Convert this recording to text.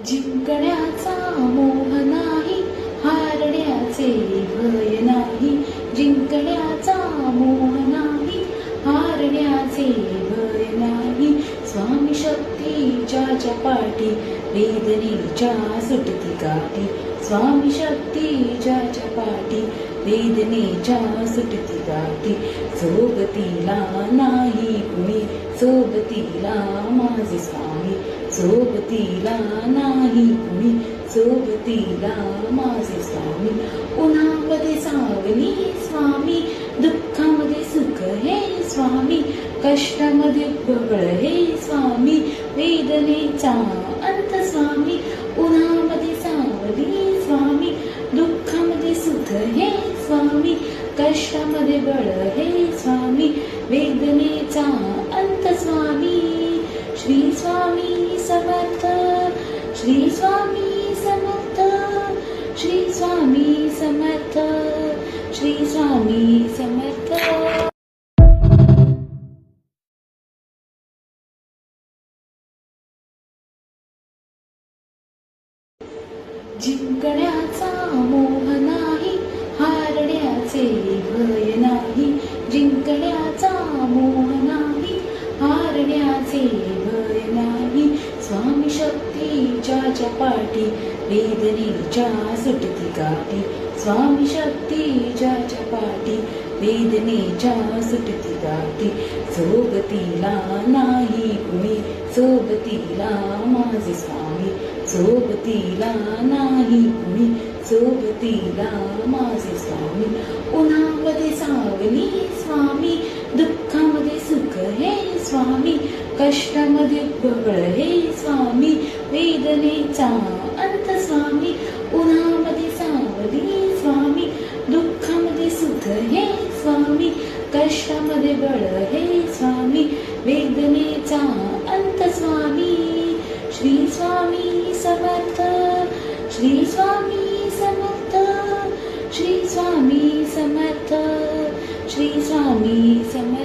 जिंकण्याचा मोह नाही, हारण्याचे भय नाही. जिंकण्याचा मोह नाही, हारण्याचे भय नाही. स्वामी शक्तीच्या पाठी वेदनेच्या सुटती गाठी. स्वामी शक्तीच्या पाठी वेदनेच्या सुटती गाठी. सोबतीला नाही कुणी, सोबतीला माझे स्वामी. सोबतीला नाही कुणी, सोबतीला माझे स्वामी. उन्हामध्ये सावली स्वामी, दुःखामध्ये सुख हे स्वामी. कष्टामध्ये बळ हे स्वामी, वेदनेचा अंत स्वामी. उन्हामध्ये सावली स्वामी, दुःखामध्ये सुख हे स्वामी. कष्टामध्ये बळ हे स्वामी, वेदनेचा अंत स्वामी. श्री स्वामी समर्थ, श्री स्वामी समर्थ, श्री स्वामी समर्थ, श्री स्वामी समर्थ. जिंकण्याचा मोह नाही, हारण्याचे भय नाही. जिंकण्याचा मोह नाही, हारण्याचे भय नाही. स्वामी शक्तीच्या पाठी वेदनेच्या सुटती गाठी. स्वामी शक्तीच्या पाठी वेदनेच्या सुटती गाठी. सोबतीला नाही कुणी, सोबतीला माझे स्वामी. सोबतीला नाही कुणी, सोबतीला माझे स्वामी. उन्हामध्ये सावली स्वामी, दुःखामध्ये सुख हे स्वामी. कष्टामध्ये बळ हे स्वामी, वेदनेचा अंत स्वामी. उन्हामध्ये सावली स्वामी, दुःखामध्ये सुख हे स्वामी. कष्टामध्ये बळ हे स्वामी, वेदनेचा अंत स्वामी. श्री स्वामी समर्थ, श्री स्वामी समर्थ, श्री स्वामी समर्थ, श्री स्वामी समर्थ.